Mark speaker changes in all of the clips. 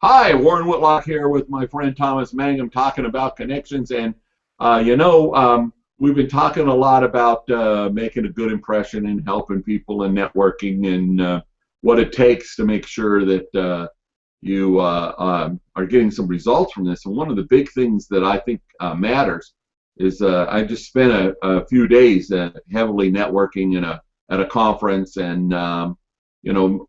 Speaker 1: Hi, Warren Whitlock here with my friend Thomas Mangum talking about connections. And, we've been talking a lot about making a good impression and helping people and networking and what it takes to make sure that you are getting some results from this. And one of the big things that I think matters is I just spent a few days heavily networking at a conference, and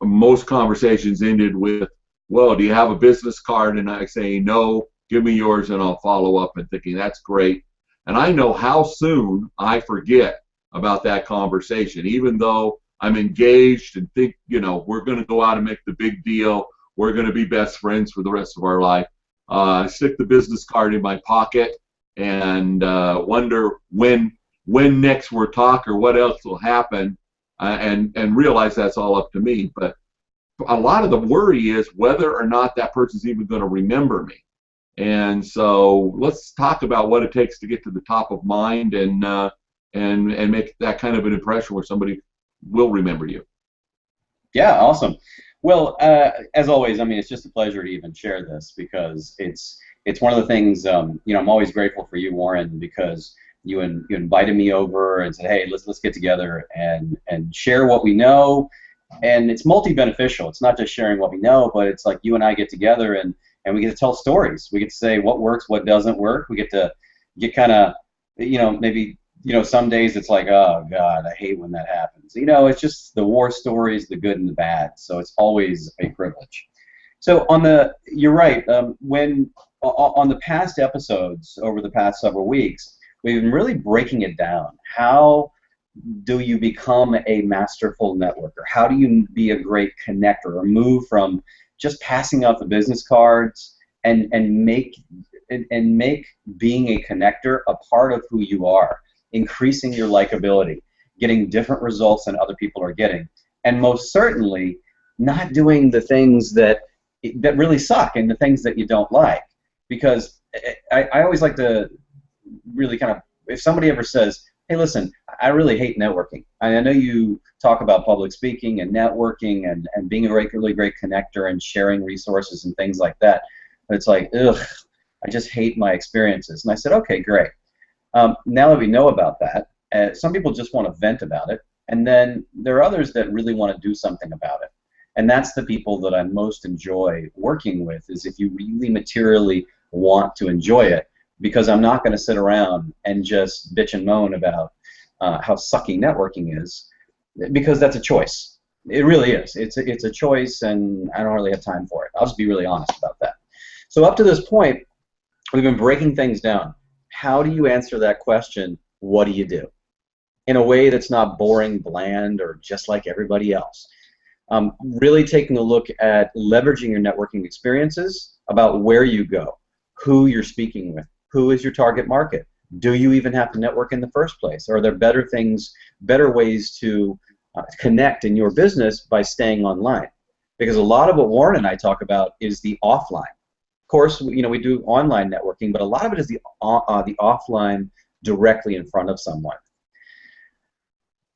Speaker 1: most conversations ended with, well, do you have a business card? And I say, no, give me yours and I'll follow up, and thinking that's great. And I know how soon I forget about that conversation, even though I'm engaged and think, we're going to go out and make the big deal. We're going to be best friends for the rest of our life. I stick the business card in my pocket and wonder when next we'll talk or what else will happen, and realize that's all up to me. But a lot of the worry is whether or not that person's even going to remember me. And so let's talk about what it takes to get to the top of mind and make that kind of an impression where somebody will remember you.
Speaker 2: Yeah, awesome. Well, as always, I mean, it's just a pleasure to even share this because it's one of the things. I'm always grateful for you, Warren, because you invited me over and said, hey, let's get together and share what we know. And it's multi-beneficial. It's not just sharing what we know, but it's like you and I get together and we get to tell stories. We get to say what works, what doesn't work. We get to get kind of, maybe, some days it's like, oh, God, I hate when that happens. It's just the war stories, the good and the bad. So it's always a privilege. So you're right. When on the past episodes over the past several weeks, we've been really breaking it down. How do you become a masterful networker? How do you be a great connector or move from just passing out the business cards and make being a connector a part of who you are, increasing your likability, getting different results than other people are getting, and most certainly not doing the things that really suck and the things that you don't like. Because I always like to really kind of, if somebody ever says, hey, listen, I really hate networking. I know you talk about public speaking and networking and being a really great connector and sharing resources and things like that. But it's like, ugh, I just hate my experiences. And I said, okay, great. Now that we know about that, some people just want to vent about it. And then there are others that really want to do something about it. And that's the people that I most enjoy working with, is if you really materially want to enjoy it. Because I'm not going to sit around and just bitch and moan about how sucky networking is, because that's a choice. It really is. It's a choice, and I don't really have time for it. I'll just be really honest about that. So up to this point, we've been breaking things down. How do you answer that question, what do you do? In a way that's not boring, bland, or just like everybody else. Really taking a look at leveraging your networking experiences about where you go, who you're speaking with, who is your target market? Do you even have to network in the first place? Or are there better ways to connect in your business by staying online? Because a lot of what Warren and I talk about is the offline. Of course, we do online networking, but a lot of it is the offline directly in front of someone.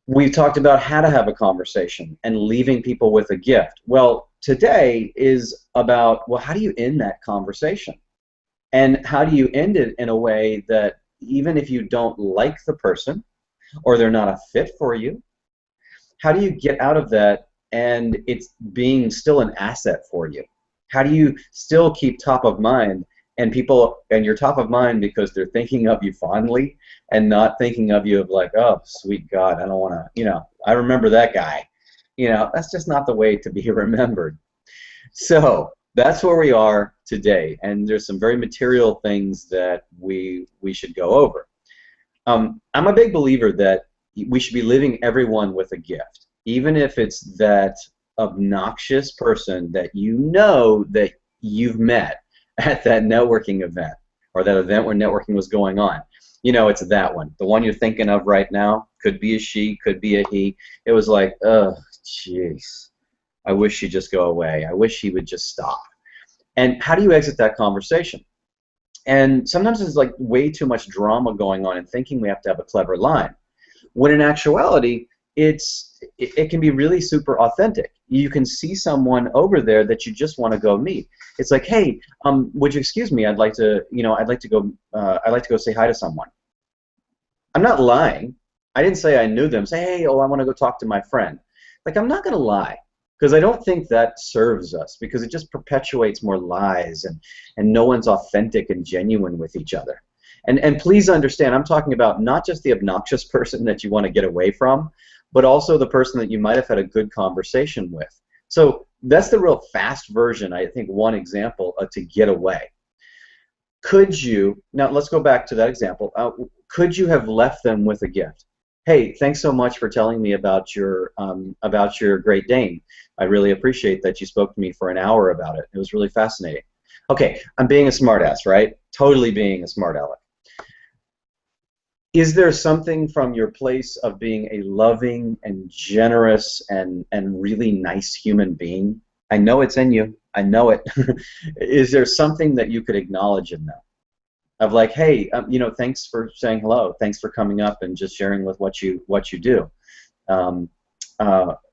Speaker 2: We've talked about how to have a conversation and leaving people with a gift. Well, today is about, well, how do you end that conversation? And how do you end it in a way that even if you don't like the person or they're not a fit for you, how do you get out of that and it's being still an asset for you? How do you still keep top of mind and you're top of mind because they're thinking of you fondly and not thinking of you of like, oh, sweet God, I don't want to, I remember that guy. That's just not the way to be remembered. So that's where we are today, and there's some very material things that we should go over. I'm a big believer that we should be leaving everyone with a gift, even if it's that obnoxious person that that you've met at that networking event or that event where networking was going on. It's that one. The one you're thinking of right now could be a she, could be a he. It was like, oh, jeez. I wish she'd just go away. I wish he would just stop. And how do you exit that conversation? And sometimes there's like way too much drama going on and thinking we have to have a clever line. When in actuality, it's
Speaker 3: it can be really super authentic. You can see someone over there that you just want to go meet. It's like, hey, would you excuse me? I'd like to go say hi to someone. I'm not lying. I didn't say I knew them. Say, hey, I want to go talk to my friend. Like, I'm not going to lie, because I don't think that serves us, because it just perpetuates more lies, and no one's authentic and genuine with each other. And please understand, I'm talking about not just the obnoxious person that you want to get away from, but also the person that you might have had a good conversation with. So that's the real fast version, I think, one example to get away. Could you, now let's go back to that example, could you have left them with a gift? Hey, thanks so much for telling me about your Great Dane. I really appreciate that you spoke to me for an hour about it. It was really fascinating. Okay, I'm being a smartass, right? Totally being a smart aleck. Is there something from your place of being a loving and generous and really nice human being? I know it's in you. I know it. Is there something that you could acknowledge in that? Of like, hey, thanks for saying hello. Thanks for coming up and just sharing with what you do, and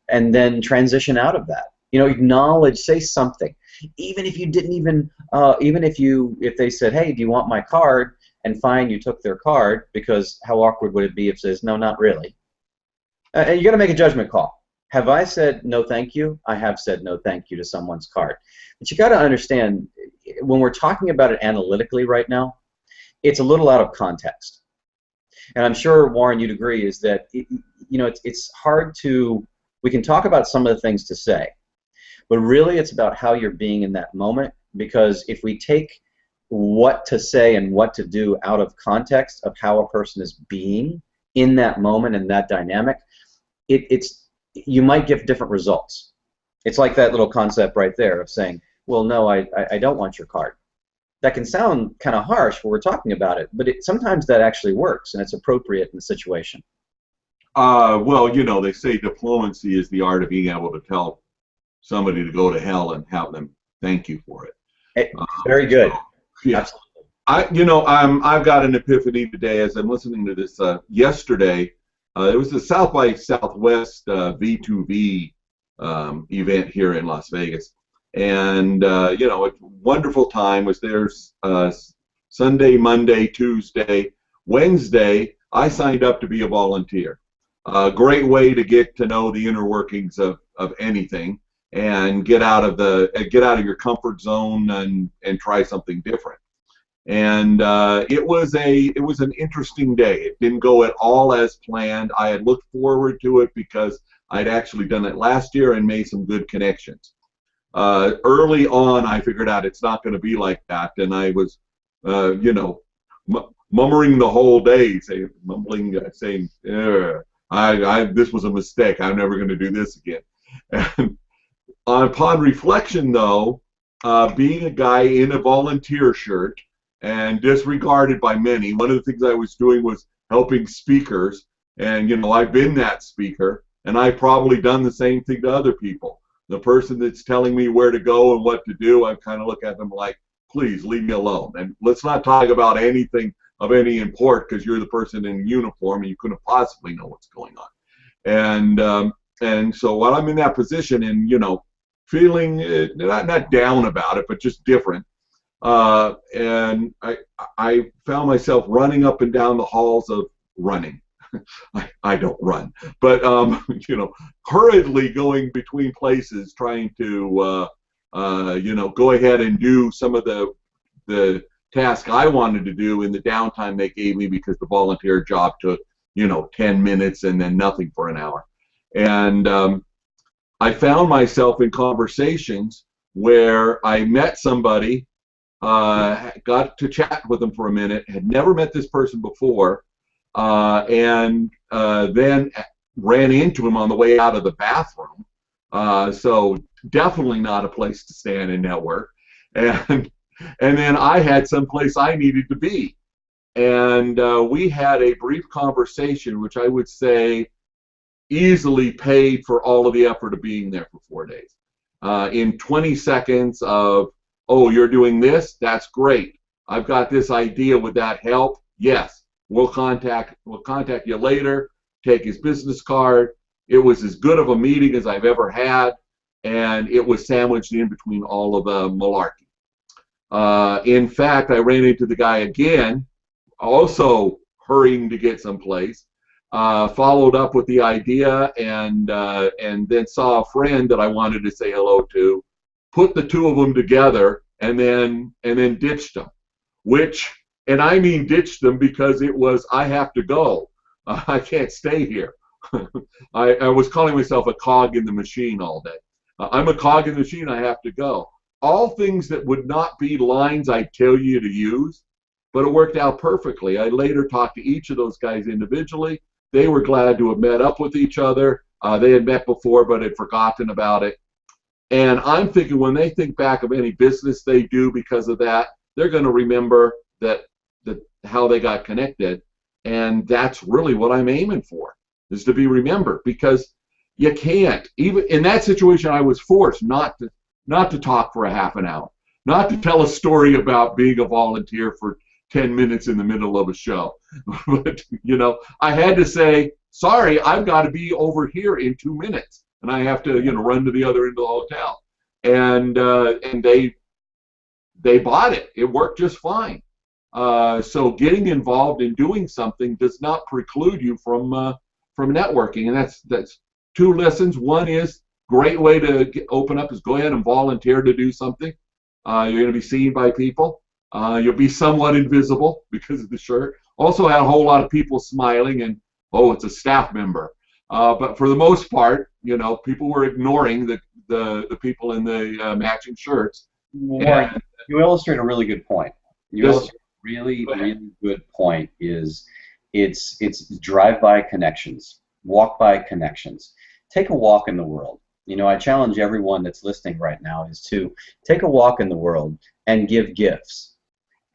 Speaker 3: then transition out of that. Acknowledge, say something, even if you didn't even, if they said, hey, do you want my card? And fine, you took their card, because how awkward would it be if it says, no, not really? And you got to make a judgment call. Have I said no thank you? I have said no thank you to someone's card. But you got to understand, when we're talking about it analytically right now, it's a little out of context. And I'm sure, Warren, you'd agree, is that it's hard to, we can talk about some of the things to say, but really it's about how you're being in that moment, because if we take what to say and what to do out of context of how a person is being in that moment and that dynamic, you might get different results. It's like that little concept right there of saying, well, no, I don't want your card. That can sound kind of harsh when we're talking about it, but sometimes that actually works, and it's appropriate in the situation.
Speaker 1: Well, they say diplomacy is the art of being able to tell somebody to go to hell and have them thank you for it.
Speaker 3: Hey, very good.
Speaker 1: So, yeah.
Speaker 3: Absolutely.
Speaker 1: I've got an epiphany today as I'm listening to this. Yesterday, it was the South by Southwest V2V event here in Las Vegas. And, a wonderful time. Was there Sunday, Monday, Tuesday, Wednesday. I signed up to be a volunteer. Great way to get to know the inner workings of anything and get out of your comfort zone and try something different. And it was an interesting day. It didn't go at all as planned. I had looked forward to it because I'd actually done it last year and made some good connections. Early on, I figured out it's not going to be like that, and I was, mumbling the whole day, saying, this was a mistake. I'm never going to do this again. And upon reflection, though, being a guy in a volunteer shirt and disregarded by many, one of the things I was doing was helping speakers, and I've been that speaker, and I've probably done the same thing to other people. The person that's telling me where to go and what to do, I kind of look at them like, please leave me alone. And let's not talk about anything of any import, because you're the person in uniform and you couldn't possibly know what's going on. And so while I'm in that position and, feeling not down about it, but just different, and I found myself running up and down the halls of running. I don't run, but hurriedly going between places, trying to go ahead and do some of the task I wanted to do in the downtime they gave me, because the volunteer job took 10 minutes and then nothing for an hour. And I found myself in conversations where I met somebody, got to chat with them for a minute, had never met this person before, and then ran into him on the way out of the bathroom. So definitely not a place to stand and network. And then I had someplace I needed to be. And we had a brief conversation, which I would say easily paid for all of the effort of being there for 4 days. In 20 seconds of, oh, you're doing this? That's great. I've got this idea. Would that help? Yes. We'll contact you later. Take his business card. It was as good of a meeting as I've ever had, and it was sandwiched in between all of the malarkey. In fact, I ran into the guy again, also hurrying to get someplace. Followed up with the idea, and then saw a friend that I wanted to say hello to. Put the two of them together, and then ditched them. And I mean ditched them because it was, I have to go. I can't stay here. I was calling myself a cog in the machine all day. I'm a cog in the machine. I have to go. All things that would not be lines I tell you to use, but it worked out perfectly. I later talked to each of those guys individually. They were glad to have met up with each other. They had met before but had forgotten about it. And I'm thinking when they think back of any business they do because of that, they're going to remember that how they got connected. And that's really what I'm aiming for, is to be remembered, because you can't. Even in that situation, I was forced not to talk for a half an hour, not to tell a story about being a volunteer for 10 minutes in the middle of a show. But, I had to say, sorry, I've got to be over here in 2 minutes, and I have to, run to the other end of the hotel. And they bought it. It worked just fine. So getting involved in doing something does not preclude you from networking, and that's two lessons. One is, great way to open up is go ahead and volunteer to do something. You're going to be seen by people. You'll be somewhat invisible because of the shirt. Also had a whole lot of people smiling and, oh, it's a staff member. But for the most part, people were ignoring the people in the matching shirts.
Speaker 2: Warren, you illustrate a really good point. Illustrate a really good point. Is it's drive-by connections, walk-by connections. Take a walk in the world. I challenge everyone that's listening right now is to take a walk in the world and give gifts.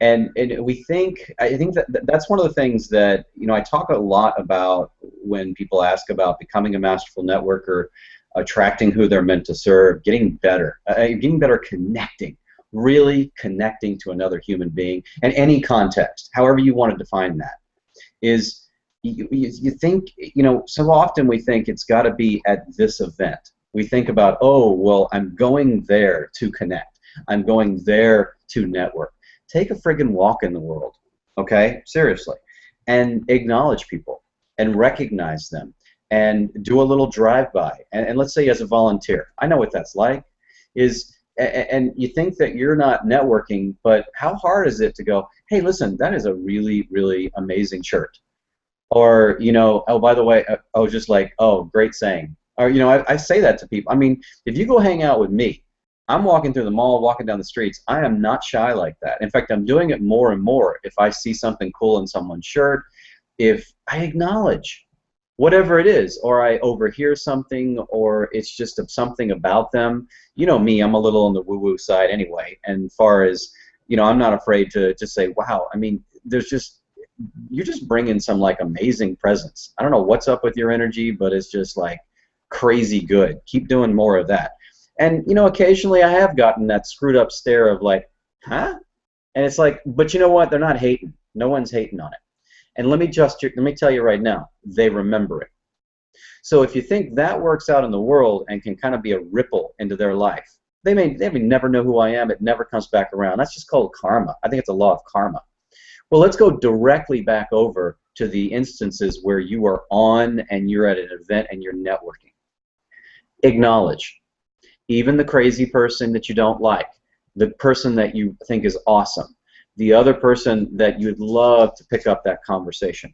Speaker 2: And I think that's one of the things that, I talk a lot about when people ask about becoming a masterful networker, attracting who they're meant to serve, getting better connecting, really connecting to another human being in any context, however you want to define that, is you think, so often we think it's got to be at this event. We think about, oh, well, I'm going there to connect. I'm going there to network. Take a friggin' walk in the world, okay? Seriously. And acknowledge people and recognize them and do a little drive-by. And let's say as a volunteer, I know what that's like, and you think that you're not networking, but how hard is it to go, hey, listen, that is a really, really amazing shirt. Or, oh, by the way, just like, oh, great saying. Or, I say that to people. I mean, if you go hang out with me, I'm walking through the mall, walking down the streets. I am not shy like that. In fact, I'm doing it more and more. If I see something cool in someone's shirt, if I acknowledge whatever it is, or I overhear something, or it's just something about them. Me, I'm a little on the woo-woo side anyway. And far as, I'm not afraid to just say, wow, I mean, you're just bringing some like amazing presence. I don't know what's up with your energy, but it's just like crazy good. Keep doing more of that. And, occasionally I have gotten that screwed up stare of like, huh? And it's like, but you know what? They're not hating. No one's hating on it. And let me tell you right now, they remember it. So if you think that works out in the world and can kind of be a ripple into their life, they may never know who I am. It never comes back around. That's just called karma. I think it's a law of karma. Well, let's go directly back over to the instances where you are on and you're at an event and you're networking. Acknowledge. Even the crazy person that you don't like, the person that you think is awesome, the other person that you'd love to pick up that conversation.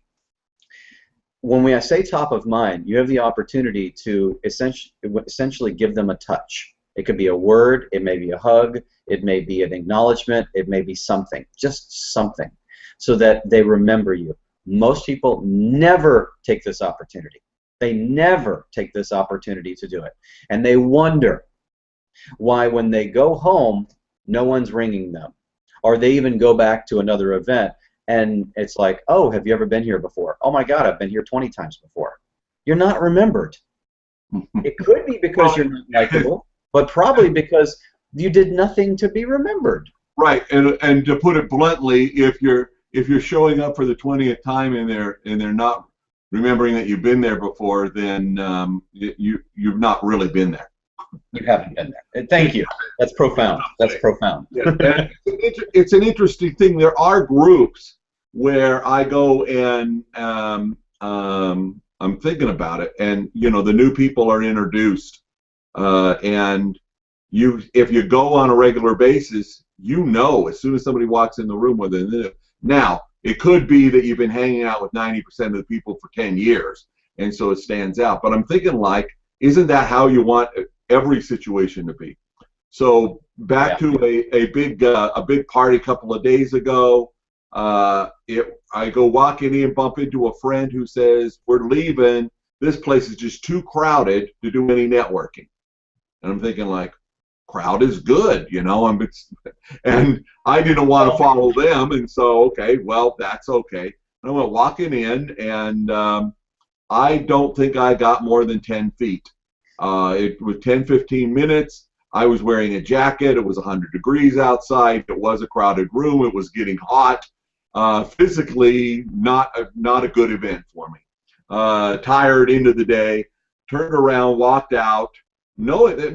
Speaker 2: When I say top of mind, you have the opportunity to essentially give them a touch. It could be a word, it may be a hug, it may be an acknowledgement, it may be something, just something, so that they remember you. Most people never take this opportunity. They never take this opportunity to do it. And they wonder why when they go home, no one's ringing them. Or they even go back to another event, and it's like, oh, have you ever been here before? Oh my God, I've been here 20 times before. You're not remembered. It could be because you're not likable, but probably because you did nothing to be remembered.
Speaker 1: Right, and to put it bluntly, if you're showing up for the 20th time and they're not remembering that you've been there before, then you've not really been there.
Speaker 3: You haven't been there. Thank you. That's profound. That's profound.
Speaker 1: Yeah. It's an interesting thing. There are groups where I go and I'm thinking about it, and the new people are introduced, and if you go on a regular basis, as soon as somebody walks in the room with it. Now, it could be that you've been hanging out with 90% of the people for 10 years, and so it stands out. But I'm thinking, isn't that how you want every situation to be? So back to a big party a couple of days ago. I go walking in, bump into a friend who says, "We're leaving. This place is just too crowded to do any networking." And I'm thinking, crowd is good, and I didn't want to follow them, and so, okay, well, that's okay. And I went walking in, and I don't think I got more than 10 feet. It was 10, 15 minutes. I was wearing a jacket. It was 100 degrees outside. It was a crowded room. It was getting hot. Physically, not a good event for me. Tired into the day. Turned around, walked out. I'm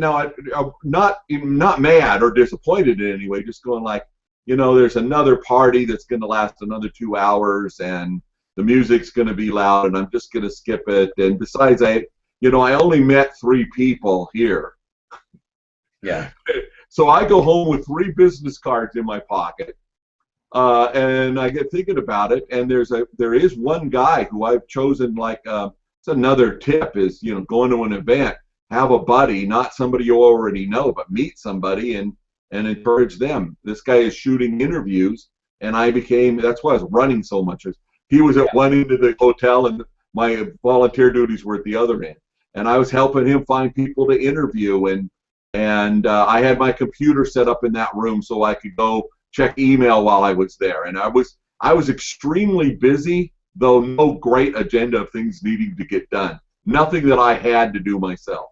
Speaker 1: not mad or disappointed in any way. Just going there's another party that's going to last another 2 hours, and the music's going to be loud, and I'm just going to skip it. And besides, I only met 3 people here.
Speaker 3: Yeah.
Speaker 1: So I go home with 3 business cards in my pocket, and I get thinking about it. And there is one guy who I've chosen. It's another tip is going to an event, have a buddy, not somebody you already know, but meet somebody and encourage them. This guy is shooting interviews, and that's why I was running so much. He was at one end of the hotel, and my volunteer duties were at the other end, and I was helping him find people to interview, and I had my computer set up in that room so I could go check email while I was there, and I was extremely busy, though no great agenda of things needing to get done. Nothing that I had to do myself.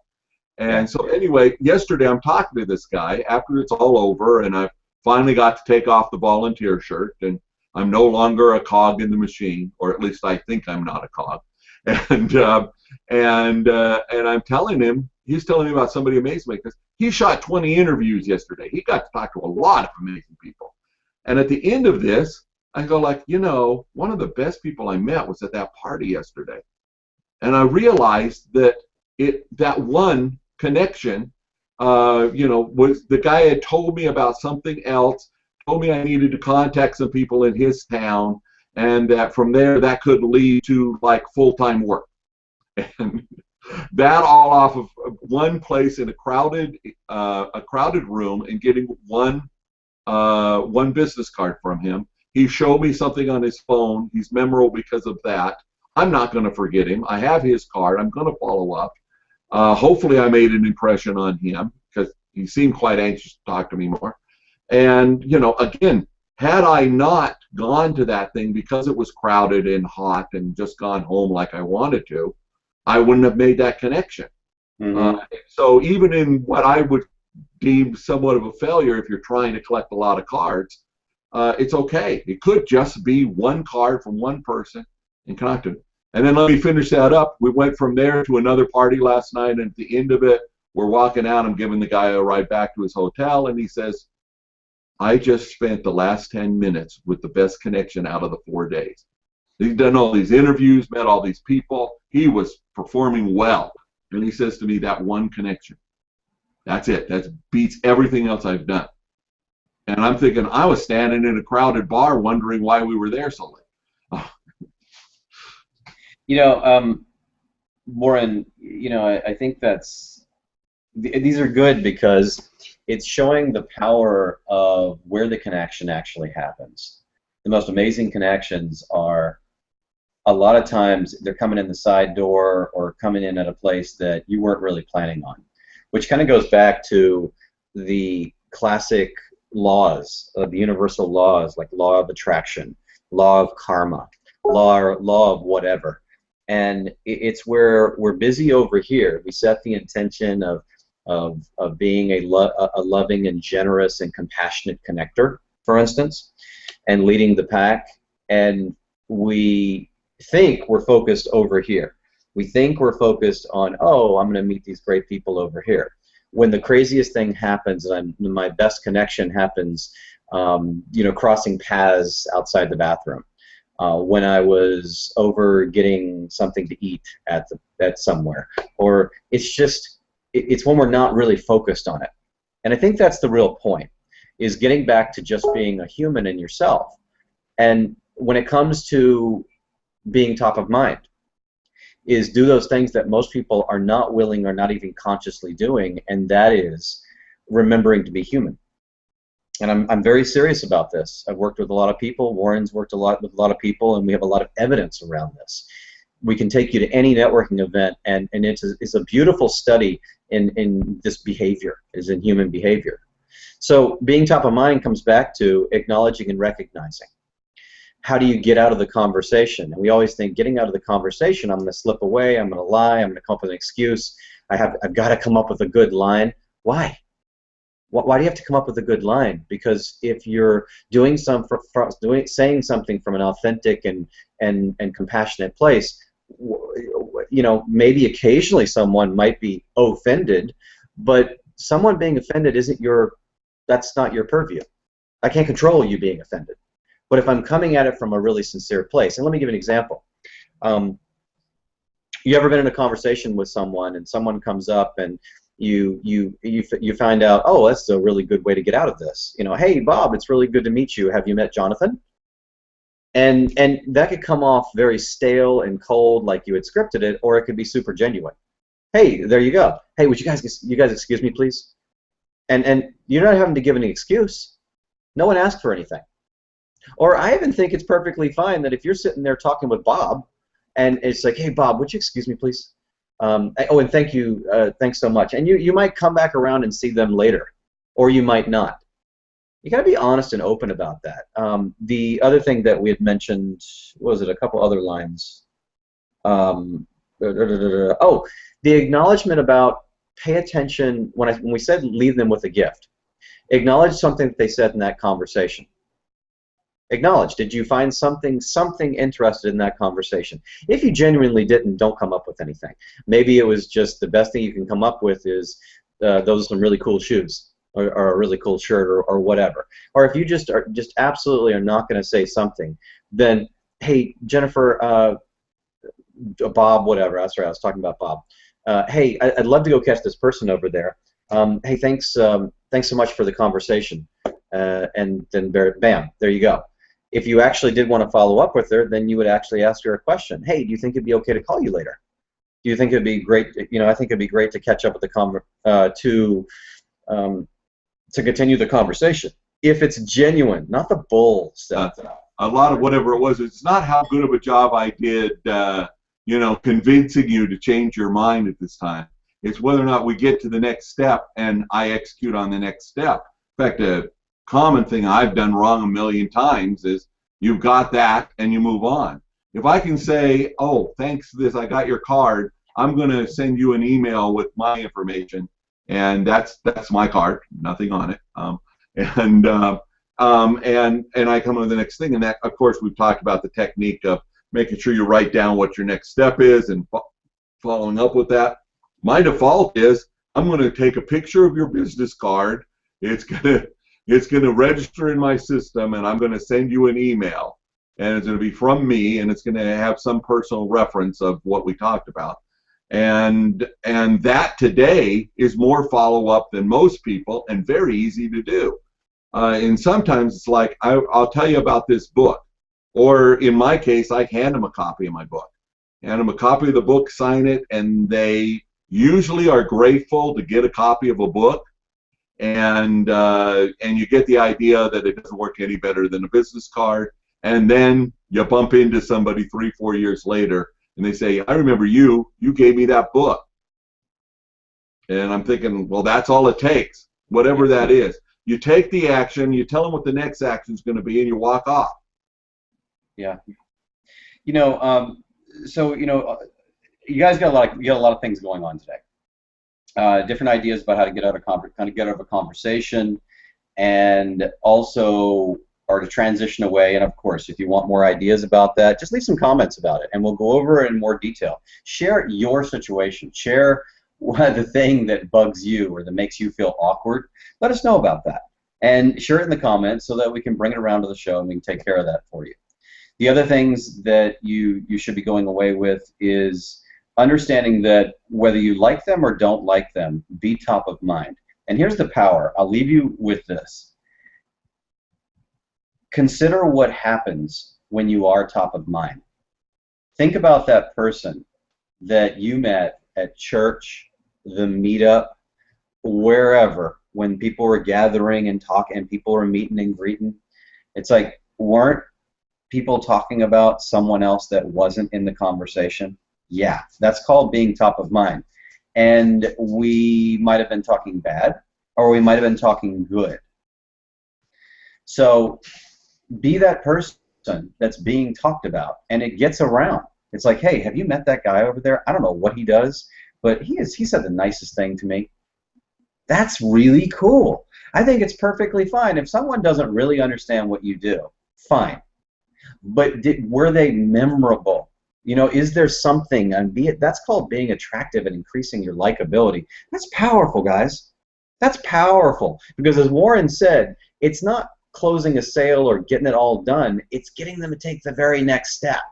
Speaker 1: And so anyway, yesterday I'm talking to this guy after it's all over, and I finally got to take off the volunteer shirt, and I'm no longer a cog in the machine, or at least I think I'm not a cog. And I'm telling him, he's telling me about somebody amazing, because he shot 20 interviews yesterday. He got to talk to a lot of amazing people. And at the end of this, I go one of the best people I met was at that party yesterday. And I realized that that one connection, was the guy had told me about something else, told me I needed to contact some people in his town, and that from there that could lead to full-time work. And that all off of one place in a crowded room, and getting one business card from him. He showed me something on his phone. He's memorable because of that. I'm not going to forget him. I have his card. I'm going to follow up. Hopefully I made an impression on him, because he seemed quite anxious to talk to me more. And, again, had I not gone to that thing because it was crowded and hot and just gone home like I wanted to, I wouldn't have made that connection. Mm-hmm. So even in what I would deem somewhat of a failure, if you're trying to collect a lot of cards, it's okay. It could just be one card from one person and connect it. And then let me finish that up. We went from there to another party last night, and at the end of it, we're walking out. I'm giving the guy a ride back to his hotel, and he says, "I just spent the last 10 minutes with the best connection out of the 4 days. He's done all these interviews, met all these people. He was performing well." And he says to me, "That one connection. That's it. That beats everything else I've done." And I'm thinking, I was standing in a crowded bar wondering why we were there so late.
Speaker 3: Warren, I think these are good, because it's showing the power of where the connection actually happens. The most amazing connections are, a lot of times, they're coming in the side door or coming in at a place that you weren't really planning on, which kind of goes back to the classic laws, the universal laws, like law of attraction, law of karma, law of whatever. And it's where we're busy over here. We set the intention of being a loving and generous and compassionate connector, for instance, and leading the pack. And we think we're focused over here. We think we're focused on, oh, I'm going to meet these great people over here. When the craziest thing happens, and my best connection happens, crossing paths outside the bathroom. When I was over getting something to eat at somewhere, or it's when we're not really focused on it. And I think that's the real point, is getting back to just being a human in yourself. And when it comes to being top of mind, is do those things that most people are not willing or not even consciously doing, and that is remembering to be human. And I'm very serious about this. I've worked with a lot of people. Warren's worked a lot with a lot of people, and we have a lot of evidence around this. We can take you to any networking event, and it's a beautiful study in this behavior, is in human behavior. So being top of mind comes back to acknowledging and recognizing. How do you get out of the conversation? And we always think, getting out of the conversation, I'm going to slip away, I'm going to lie, I'm going to come up with an excuse, I've got to come up with a good line. Why? Why do you have to come up with a good line? Because if you're saying something from an authentic and compassionate place, maybe occasionally someone might be offended, but someone being offended that's not your purview. I can't control you being offended. But if I'm coming at it from a really sincere place, and let me give you an example. You ever been in a conversation with someone, and someone comes up, and you find out, oh, that's a really good way to get out of this. Hey, Bob, it's really good to meet you. Have you met Jonathan? And that could come off very stale and cold, like you had scripted it, or it could be super genuine. Hey, there you go. Hey, would you guys excuse me, please? And you're not having to give any excuse. No one asked for anything. Or I even think it's perfectly fine that if you're sitting there talking with Bob, and it's like, hey, Bob, would you excuse me, please? And thank you, thanks so much. And you might come back around and see them later, or you might not. You got to be honest and open about that. The other thing that we had mentioned, what was it, a couple other lines? Oh, the acknowledgement about pay attention when we said leave them with a gift. Acknowledge something that they said in that conversation. Acknowledge. Did you find something interested in that conversation? If you genuinely didn't, don't come up with anything. Maybe it was just the best thing you can come up with is those are some really cool shoes, or a really cool shirt, or whatever. Or if you just absolutely are not going to say something, then hey, Jennifer, Bob, whatever. That's right. I was talking about Bob. Hey, I'd love to go catch this person over there. Hey, thanks so much for the conversation. And then bam, there you go. If you actually did want to follow up with her, then you would actually ask her a question. Hey, do you think it'd be okay to call you later? Do you think it'd be great? I think it'd be great to catch up with to continue the conversation. If it's genuine, not the bull stuff.
Speaker 1: A lot of whatever it was, it's not how good of a job I did, convincing you to change your mind at this time. It's whether or not we get to the next step and I execute on the next step. In fact, a common thing I've done wrong a million times is you've got that and you move on. If I can say, oh, thanks to this, I got your card, I'm going to send you an email with my information, and that's my card, nothing on it. And I come to the next thing, and that, of course, we've talked about the technique of making sure you write down what your next step is and following up with that. My default is I'm going to take a picture of your business card. It's going to register in my system, and I'm going to send you an email, and it's going to be from me, and it's going to have some personal reference of what we talked about. And that today is more follow-up than most people, and very easy to do. And sometimes it's like, I'll tell you about this book, or in my case, I hand them a copy of my book. Hand them a copy of the book, sign it, and they usually are grateful to get a copy of a book. And you get the idea that it doesn't work any better than a business card, and then you bump into somebody 3-4 years later, and they say, I remember you gave me that book. And I'm thinking, well, that's all it takes, whatever that is. You take the action, you tell them what the next action is going to be, and you walk off.
Speaker 2: Yeah. So you guys got a lot of things going on today. Different ideas about how to get out of a conversation, and also or to transition away. And of course, if you want more ideas about that, just leave some comments about it, and we'll go over it in more detail. Share your situation. Share the thing that bugs you or that makes you feel awkward. Let us know about that. And share it in the comments so that we can bring it around to the show and we can take care of that for you. The other things that you should be going away with is understanding that whether you like them or don't like them, be top of mind. And here's the power. I'll leave you with this. Consider what happens when you are top of mind. Think about that person that you met at church, the meetup, wherever, when people were gathering and talking and people were meeting and greeting. It's like, weren't people talking about someone else that wasn't in the conversation? Yeah, that's called being top of mind. And we might have been talking bad, or we might have been talking good. So be that person that's being talked about, and it gets around. It's like, hey, have you met that guy over there? I don't know what he does, but he said the nicest thing to me. That's really cool. I think it's perfectly fine. If someone doesn't really understand what you do, fine. But were they memorable? You know, is there something, and that's called being attractive and increasing your likability. That's powerful, guys. That's powerful. Because as Warren said, it's not closing a sale or getting it all done, it's getting them to take the very next step.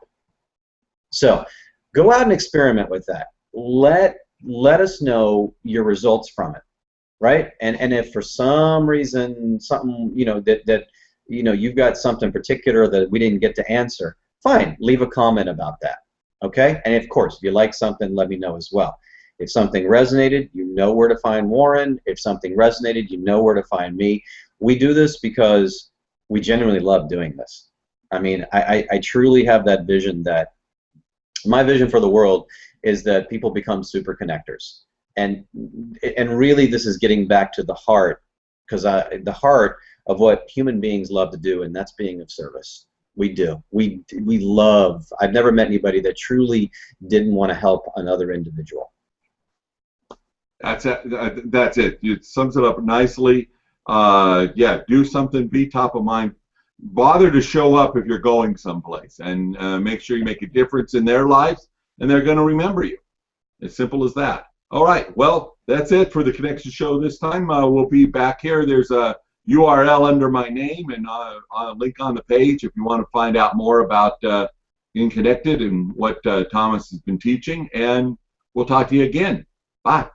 Speaker 2: So go out and experiment with that. Let us know your results from it, right? And if for some reason something, you know, that you've got something particular that we didn't get to answer, fine, leave a comment about that, okay? And of course, if you like something, let me know as well. If something resonated, you know where to find Warren. If something resonated, you know where to find me. We do this because we genuinely love doing this. I mean, I truly have that vision that my vision for the world is that people become super connectors. And really this is getting back to the heart, because the heart of what human beings love to do, and that's being of service. We do. We love. I've never met anybody that truly didn't want to help another individual.
Speaker 1: That's it. That's it. It sums it up nicely. Yeah, do something. Be top of mind. Bother to show up if you're going someplace, and make sure you make a difference in their lives, and they're going to remember you. As simple as that. All right. Well, that's it for the Connection Show this time. We'll be back here. There's a URL under my name and a link on the page if you want to find out more about Getting Connected and what Thomas has been teaching. And we'll talk to you again. Bye.